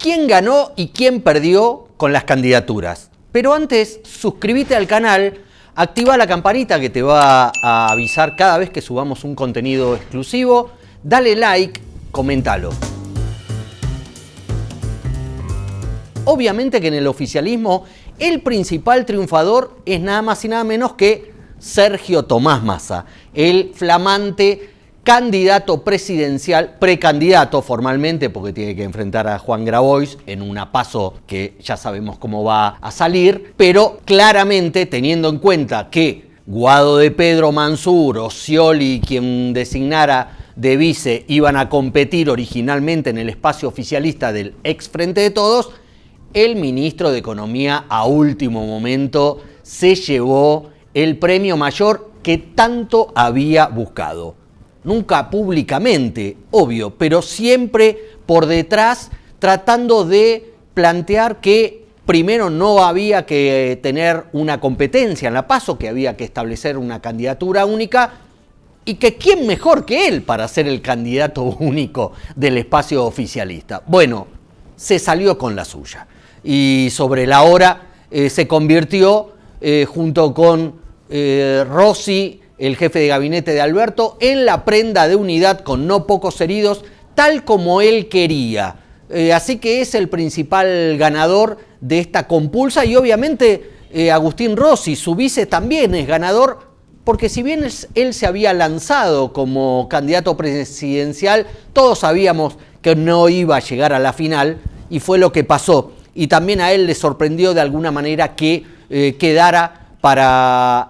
quién ganó y quién perdió con las candidaturas. Pero antes, suscríbete al canal, activa la campanita que te va a avisar cada vez que subamos un contenido exclusivo, dale like, coméntalo. Obviamente que en el oficialismo el principal triunfador es nada más y nada menos que Sergio Tomás Massa, el flamante candidato presidencial, precandidato formalmente, porque tiene que enfrentar a Juan Grabois en una PASO que ya sabemos cómo va a salir, pero claramente teniendo en cuenta que Guado de Pedro, Mansur o Scioli, quien designara de vice, iban a competir originalmente en el espacio oficialista del ex Frente de Todos, el ministro de Economía a último momento se llevó el premio mayor que tanto había buscado. Nunca públicamente, obvio, pero siempre por detrás tratando de plantear que primero no había que tener una competencia en la PASO, que había que establecer una candidatura única y que quién mejor que él para ser el candidato único del espacio oficialista. Bueno, se salió con la suya y sobre la hora se convirtió junto con Rossi, el jefe de gabinete de Alberto, en la prenda de unidad con no pocos heridos, tal como él quería. Así que es el principal ganador de esta compulsa y obviamente Agustín Rossi, su vice, también es ganador, porque si bien él se había lanzado como candidato presidencial, todos sabíamos que no iba a llegar a la final y fue lo que pasó. Y también a él le sorprendió de alguna manera que quedara para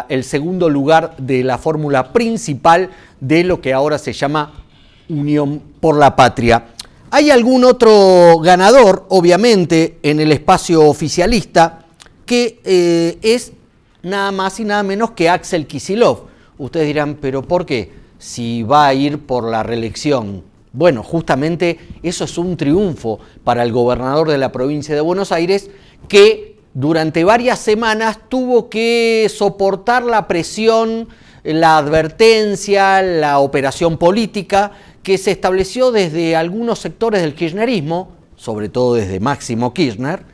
el segundo lugar de la fórmula principal de lo que ahora se llama Unión por la Patria. Hay algún otro ganador, obviamente, en el espacio oficialista, que es nada más y nada menos que Axel Kicillof. Ustedes dirán, ¿pero por qué? Si va a ir por la reelección. Bueno, justamente eso es un triunfo para el gobernador de la provincia de Buenos Aires, que durante varias semanas tuvo que soportar la presión, la advertencia, la operación política que se estableció desde algunos sectores del kirchnerismo, sobre todo desde Máximo Kirchner,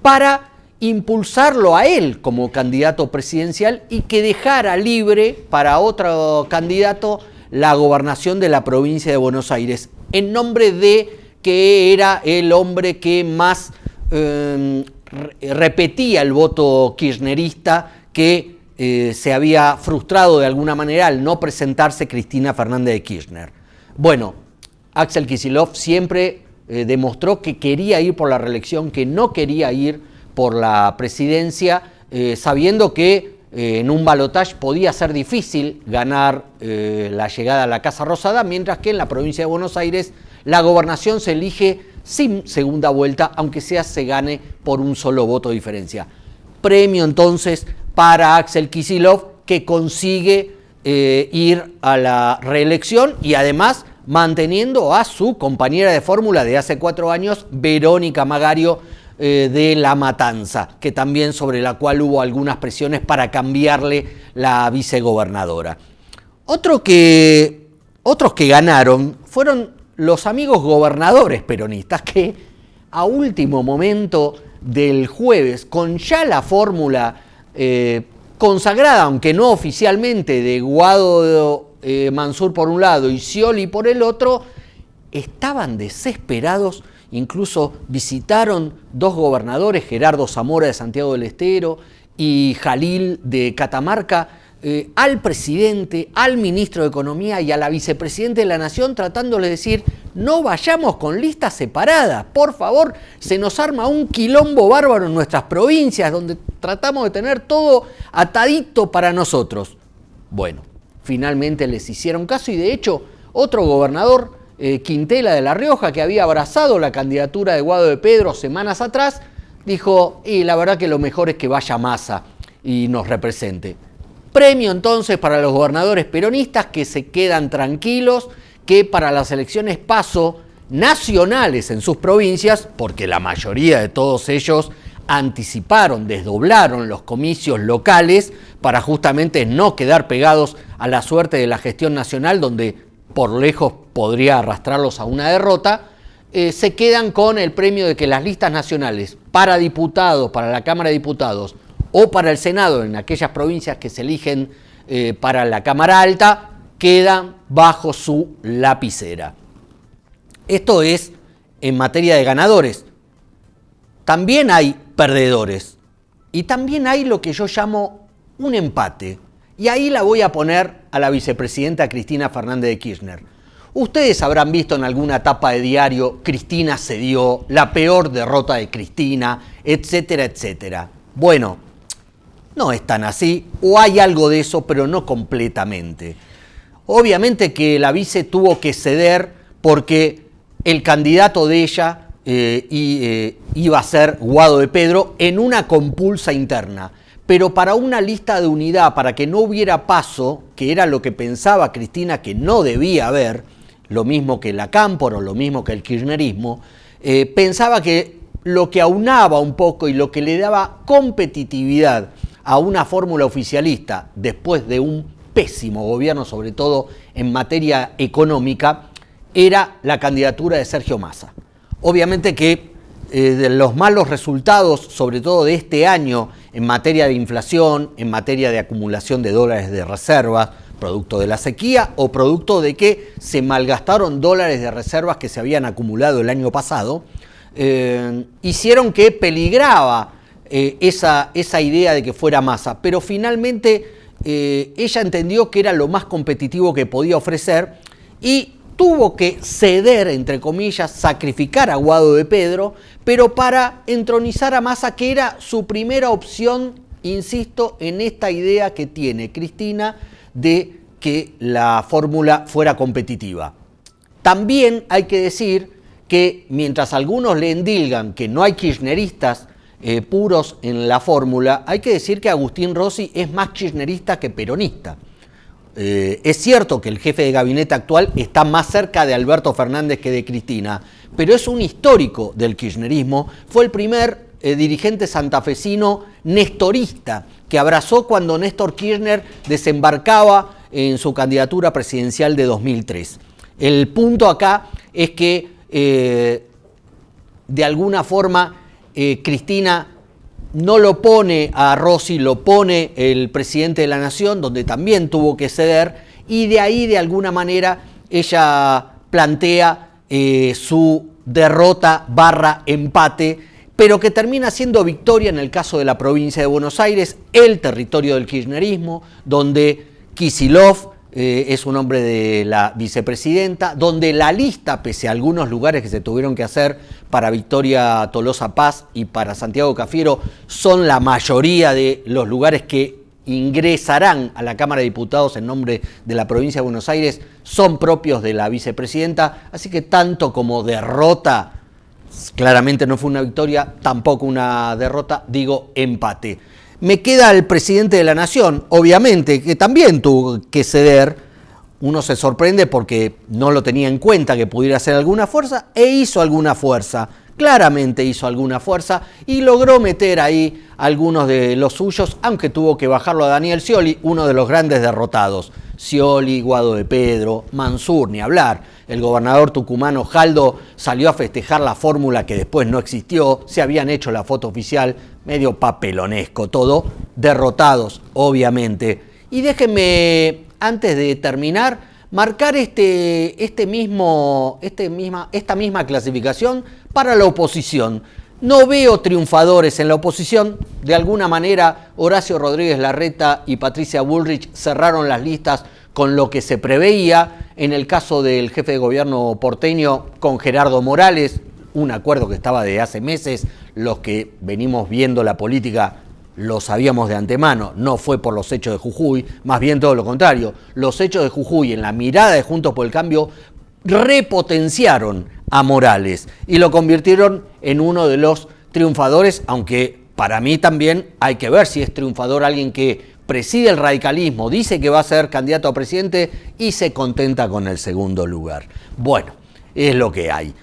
para impulsarlo a él como candidato presidencial y que dejara libre para otro candidato la gobernación de la provincia de Buenos Aires, en nombre de que era el hombre que más repetía el voto kirchnerista, que se había frustrado de alguna manera al no presentarse Cristina Fernández de Kirchner. Bueno, Axel Kicillof siempre demostró que quería ir por la reelección, que no quería ir por la presidencia, sabiendo que en un balotaje podía ser difícil ganar la llegada a la Casa Rosada, mientras que en la provincia de Buenos Aires la gobernación se elige sin segunda vuelta, aunque sea se gane por un solo voto de diferencia. Premio entonces para Axel Kicillof, que consigue ir a la reelección y además manteniendo a su compañera de fórmula de hace 4 años, Verónica Magario, de La Matanza, que también sobre la cual hubo algunas presiones para cambiarle la vicegobernadora. Otros que ganaron fueron los amigos gobernadores peronistas, que a último momento del jueves, con ya la fórmula consagrada, aunque no oficialmente, de Guado Mansur por un lado y Scioli por el otro, estaban desesperados. Incluso visitaron 2 gobernadores, Gerardo Zamora de Santiago del Estero y Jalil de Catamarca, al presidente, al ministro de Economía y a la vicepresidenta de la Nación, tratándole de decir, no vayamos con listas separadas, por favor, se nos arma un quilombo bárbaro en nuestras provincias, donde tratamos de tener todo atadito para nosotros. Bueno, finalmente les hicieron caso y de hecho otro gobernador, Quintela de La Rioja, que había abrazado la candidatura de Guado de Pedro semanas atrás, dijo, y la verdad que lo mejor es que vaya Massa y nos represente. Premio entonces para los gobernadores peronistas, que se quedan tranquilos, que para las elecciones PASO nacionales en sus provincias, porque la mayoría de todos ellos anticiparon, desdoblaron los comicios locales para justamente no quedar pegados a la suerte de la gestión nacional, donde por lejos podría arrastrarlos a una derrota, se quedan con el premio de que las listas nacionales para diputados, para la Cámara de Diputados o para el Senado, en aquellas provincias que se eligen para la Cámara Alta, quedan bajo su lapicera. Esto es en materia de ganadores. También hay perdedores y también hay lo que yo llamo un empate. Y ahí la voy a poner a la vicepresidenta Cristina Fernández de Kirchner. Ustedes habrán visto en alguna tapa de diario, Cristina cedió, la peor derrota de Cristina, etcétera, etcétera. Bueno, no es tan así, o hay algo de eso, pero no completamente. Obviamente que la vice tuvo que ceder porque el candidato de ella iba a ser Guado de Pedro en una compulsa interna. Pero para una lista de unidad, para que no hubiera paso, que era lo que pensaba Cristina que no debía haber, lo mismo que la Cámpora o lo mismo que el kirchnerismo, pensaba que lo que aunaba un poco y lo que le daba competitividad a una fórmula oficialista después de un pésimo gobierno, sobre todo en materia económica, era la candidatura de Sergio Massa. Obviamente que de los malos resultados, sobre todo de este año, en materia de inflación, en materia de acumulación de dólares de reservas, producto de la sequía o producto de que se malgastaron dólares de reservas que se habían acumulado el año pasado, hicieron que peligraba esa idea de que fuera Massa. Pero finalmente ella entendió que era lo más competitivo que podía ofrecer y tuvo que ceder, entre comillas, sacrificar a Guado de Pedro, pero para entronizar a Massa, que era su primera opción, insisto, en esta idea que tiene Cristina de que la fórmula fuera competitiva. También hay que decir que mientras algunos le endilgan que no hay kirchneristas puros en la fórmula, hay que decir que Agustín Rossi es más kirchnerista que peronista. Es cierto que el jefe de gabinete actual está más cerca de Alberto Fernández que de Cristina, pero es un histórico del kirchnerismo, fue el primer dirigente santafesino nestorista que abrazó cuando Néstor Kirchner desembarcaba en su candidatura presidencial de 2003. El punto acá es que de alguna forma Cristina no lo pone a Rossi, lo pone el presidente de la Nación, donde también tuvo que ceder, y de ahí de alguna manera ella plantea su derrota / empate, pero que termina siendo victoria en el caso de la provincia de Buenos Aires, el territorio del kirchnerismo, donde Kicillof es un hombre de la vicepresidenta, donde la lista, pese a algunos lugares que se tuvieron que hacer para Victoria Tolosa Paz y para Santiago Cafiero, son la mayoría de los lugares que ingresarán a la Cámara de Diputados en nombre de la provincia de Buenos Aires, son propios de la vicepresidenta, así que tanto como derrota, claramente no fue una victoria, tampoco una derrota, digo empate. Me queda el presidente de la Nación, obviamente, que también tuvo que ceder. Uno se sorprende porque no lo tenía en cuenta que pudiera hacer alguna fuerza, e hizo alguna fuerza, claramente hizo alguna fuerza, y logró meter ahí algunos de los suyos, aunque tuvo que bajarlo a Daniel Scioli, uno de los grandes derrotados. Scioli, Guado de Pedro, Mansur, ni hablar. El gobernador tucumano Jaldo salió a festejar la fórmula que después no existió, se habían hecho la foto oficial, medio papelonesco todo, derrotados, obviamente. Y déjenme, antes de terminar, marcar esta misma clasificación para la oposición. No veo triunfadores en la oposición. De alguna manera, Horacio Rodríguez Larreta y Patricia Bullrich cerraron las listas con lo que se preveía. En el caso del jefe de gobierno porteño, con Gerardo Morales, un acuerdo que estaba de hace meses. Los que venimos viendo la política lo sabíamos de antemano, no fue por los hechos de Jujuy, más bien todo lo contrario. Los hechos de Jujuy, en la mirada de Juntos por el Cambio, repotenciaron a Morales y lo convirtieron en uno de los triunfadores, aunque para mí también hay que ver si es triunfador alguien que preside el radicalismo, dice que va a ser candidato a presidente y se contenta con el segundo lugar. Bueno, es lo que hay.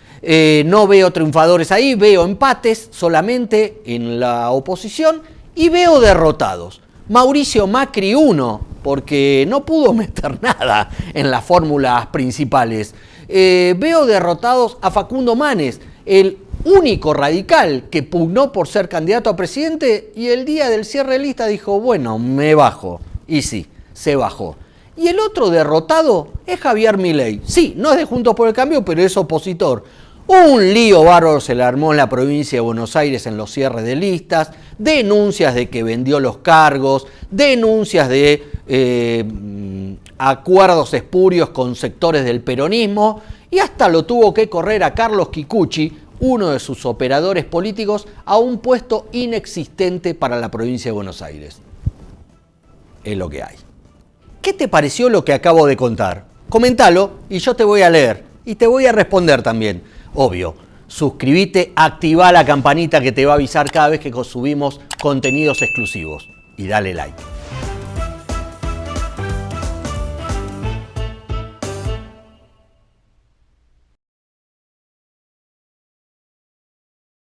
No veo triunfadores ahí, veo empates solamente en la oposición y veo derrotados. Mauricio Macri 1, porque no pudo meter nada en las fórmulas principales. Veo derrotados a Facundo Manes, el único radical que pugnó por ser candidato a presidente, y el día del cierre de lista dijo, bueno, me bajo. Y sí, se bajó. Y el otro derrotado es Javier Milei. Sí, no es de Juntos por el Cambio, pero es opositor. Un lío bárbaro se le armó en la provincia de Buenos Aires en los cierres de listas, denuncias de que vendió los cargos, denuncias de acuerdos espurios con sectores del peronismo, y hasta lo tuvo que correr a Carlos Kikuchi, uno de sus operadores políticos, a un puesto inexistente para la provincia de Buenos Aires. Es lo que hay. ¿Qué te pareció lo que acabo de contar? Comentalo y yo te voy a leer y te voy a responder también. Obvio, suscríbete, activa la campanita que te va a avisar cada vez que subimos contenidos exclusivos y dale like.